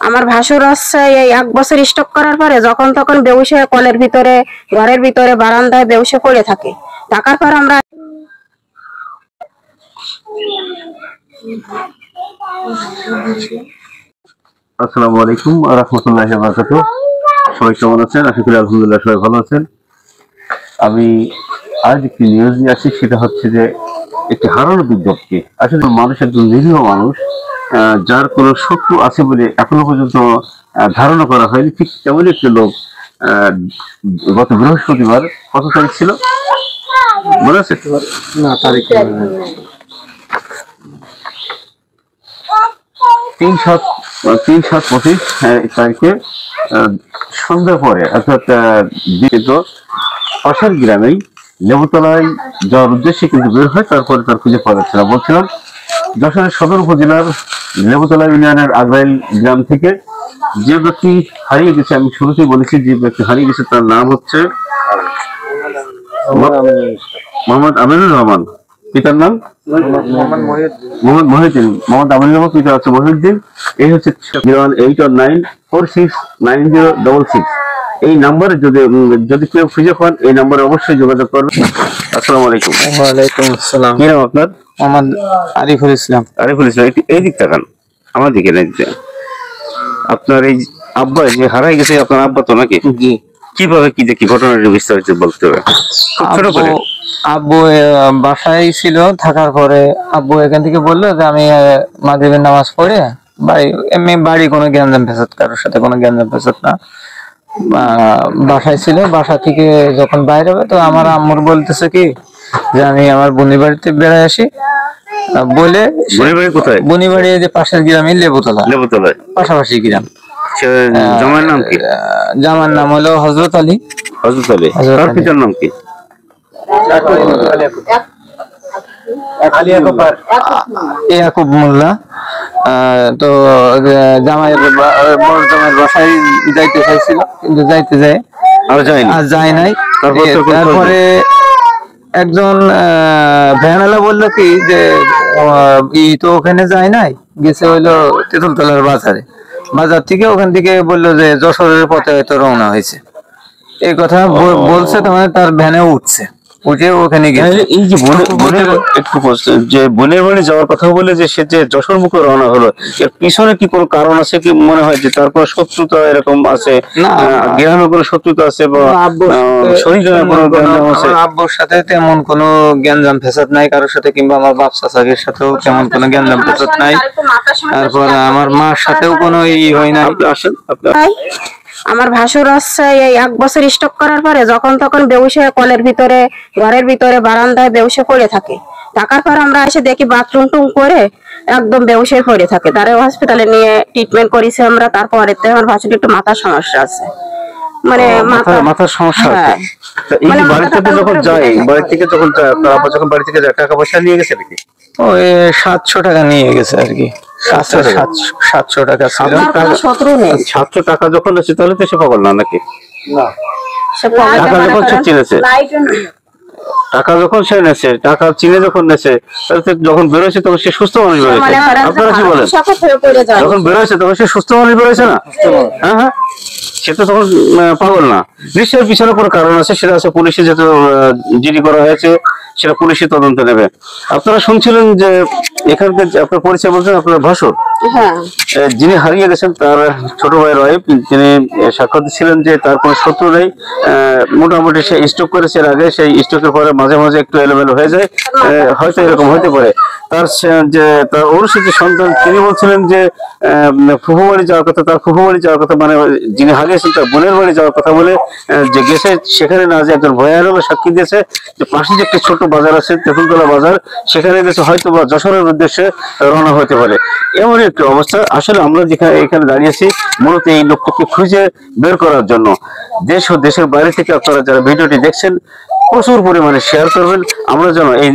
আমার ভাসুর হচ্ছে এই 1 বছর স্টক করার পরে যখন তখন বেহুশ হয়ে কলের ভিতরে, ঘরের ভিতরে, বারান্দায় বেহুশে পড়ে থাকে। থাকার পর আমরা আসসালামু আলাইকুম ওয়া রাহমাতুল্লাহি ওয়া বারাকাতুহু। সবাই কেমন আছেন? আশা করি আলহামদুলিল্লাহ সবাই ভালো আছেন। আমি আজ একটি নিউজ নিয়ে আসছি, সেটা হচ্ছে যে একটি হারানো বিজ্ঞপ্তি। আসলে মানুষ একজন নিরীহ মানুষ, যার কোনো শত্রু আছে বলে এখনো পর্যন্ত ধারণা করা হয়নি। ঠিক তেমনই একটি লোক গত বৃহস্পতিবার, কত তারিখ ছিল মনে আছে? না, তারিখ 3/7/25 তারিখে সন্ধ্যার পরে, অর্থাৎ পাশের গ্রামেই লেবুতলায় যাওয়ার উদ্দেশ্যে কিন্তু বের হয়। তারপরে তার খুঁজে পাওয়া যাচ্ছে না। বলছিলাম যশোরের সদর উপজেলার লেবুতলা ইউনিয়নের আগ্রাইল গ্রাম থেকে যে ব্যক্তি হারিয়ে গেছে, আমি শুরুতেই বলেছি যে ব্যক্তি হারিয়ে গেছে তার নাম হচ্ছে মোহাম্মদ আমিনুর রহমান। পিতার নাম মোহাম্মদ মহিউদ্দিন। মোহাম্মদ আমিনুর রহমান, পিতা হচ্ছে মহিউদ্দিন। এই হচ্ছে 01819469066। এই নাম্বারে যদি কেউ খুঁজে পান, এই নাম্বারে অবশ্যই যোগাযোগ করবেন। আসসালামু আলাইকুম। ওয়ালাইকুম আসসালাম। কি নাম আপনার? মোহাম্মদ আরিফুল ইসলাম। আরিফুল ইসলাম। এই দিক তাকান, আমার দিকে নেই। আপনার এই আব্বা যে হারাই গেছে, আপনার আব্বা তো নাকি? জি। কিভাবে কি দেখি ঘটনাটা বিস্তারিত বলতে হবে। আব্বু বাসায় ছিল, থাকার পরে আব্বু এখান থেকে বললো যে আমি মাগরিবের নামাজ পড়ে বাড়ি কোনো গ্যাঞ্জাম ফেসাদ, কারোর সাথে কোনো গ্যাঞ্জাম ফেসাদ না, বাসায় ছিল। বাসা থেকে যখন বাইরে হবে, তো আমার আম্মুর বলতেছে কি যে আমি আমার বোনের বাড়িতে বেড়ায় আসি বলে। কোথায়? বোনের বাড়ি যে পাশের গ্রামে লেবুতলা, পাশাপাশি গ্রাম। জামার নাম কি? জামার নাম হলো হযরত আলী। হযরত আলী। তার পিতার নাম কি? ইয়াকুব মোল্লা। তো জামাইয়ের বড় জামাইয়ের বাসায় যাইতে চাইছিল, কিন্তু যাইতে যায় আর যায় নাই। তারপরে একজন ভ্যানওয়ালা বললো কি যে তো ওখানে যায় নাই, গেছে হইলো তেঁতুলতলার বাজারে। বাজার থেকে ওখান থেকে বললো যে যশোরের পথে হয়তো রওনা হয়েছে। এই কথা বলছে, তোমার তার ভ্যানে উঠছে, উঠে ওখানে গেছে। এই যে একটু যে বোনের বাড়ি যাওয়ার কথা বলে যে সে যে যশোর মুখে রওনা হলো, এর পিছনে কি কোনো কারণ আছে কি মনে হয়? যে তার কোনো শত্রুতা এরকম আছে, গ্রামে কোনো শত্রুতা আছে বা আব্বুর সাথে তেমন কোনো গ্যাঞ্জাম ফেসাদ নাই কারোর সাথে, কিংবা আমার বাপ চাচাদের সাথেও তেমন কোনো গ্যাঞ্জাম ফেসাদ নাই। তারপর আমার মার সাথেও কোনো হয় না। আমার ভাসুর হচ্ছে এই 1 বছর স্টক করার পরে যখন তখন বেহুশ হয়ে কলের ভিতরে, ঘরের ভিতরে, বারান্দায় বেহুশে পড়ে থাকে। থাকার পর আমরা এসে দেখি বাথরুম টুম করে একদম বেহুশ হয়ে পড়ে থাকে। তারে হসপিটালে নিয়ে ট্রিটমেন্ট করেছি আমরা। তারপরে আমার ভাসুর একটু মাথার সমস্যা আছে, মানে মাথার সমস্যা আছে। এই যে বাড়ি থেকে যখন যায়, বাড়ি থেকে যখন যখন বাড়ি থেকে যায়, টাকা পয়সা নিয়ে গেছে নাকি? ওই 700 টাকা নিয়ে গেছে আর কি। 700 টাকা ছিল। 700 টাকা যখন আছে, তাহলে তো সে পাগল না নাকি? টাকা যখন সে চিনেছে, টাকা যখন সে নেছে, টাকা চিনে যখন নেছে, যখন বেরোচ্ছে তখন সে সুস্থ মানুষ বেরোচ্ছে। আপনারা কি বলেন? যখন বেরোচ্ছে তখন সে সুস্থ মানুষ বেরোচ্ছে না? হ্যাঁ হ্যাঁ, সে তো তখন পাগল না। নিশ্চয়ই পিছনে কোনো কারণ আছে, সেটা আছে পুলিশে যেহেতু জিডি করা হয়েছে, সেটা পুলিশই তদন্ত নেবে। আপনারা শুনছিলেন যে এখানকার আপনার পরিচয় বলছেন আপনার ভাসুর, যিনি হারিয়ে গেছেন তার ছোট ভাইয়ের ওয়াইফ, তিনি সাক্ষ্য দিচ্ছিলেন যে তার কোনো শত্রু নেই। মোটামুটি সে স্ট্রোক করেছে এর আগে, সেই স্ট্রোকের পরে মাঝে মাঝে একটু এলোমেলো হয়ে যায়, হয়তো এরকম হতে পারে। তার অনুষ্ঠিত সন্তান তিনি বলছিলেন যে ফুফু বাড়ি যাওয়ার কথা, তার ফুফু বাড়ি যাওয়ার কথা, মানে যিনি হারিয়েছেন তার বোনের বাড়ি যাওয়ার কথা বলে যে গেছে, সেখানে না যে একজন ভয়ানক সাক্ষী দিয়েছে যে পাশে যে একটা ছোট বাজার আছে, তেঁতুলতলা বাজার, সেখানে গেছে হয়তো বা যশোরের উদ্দেশ্যে রওনা হতে পারে। এমন একটি অবস্থা। আসলে আমরা যেখানে এখানে দাঁড়িয়েছি মূলত এই লোকটাকে খুঁজে বের করার জন্য। দেশ ও দেশের বাইরে থেকে আপনারা যারা ভিডিওটি দেখছেন প্রচুর পরিমাণে শেয়ার করবেন, আমরা যেন এই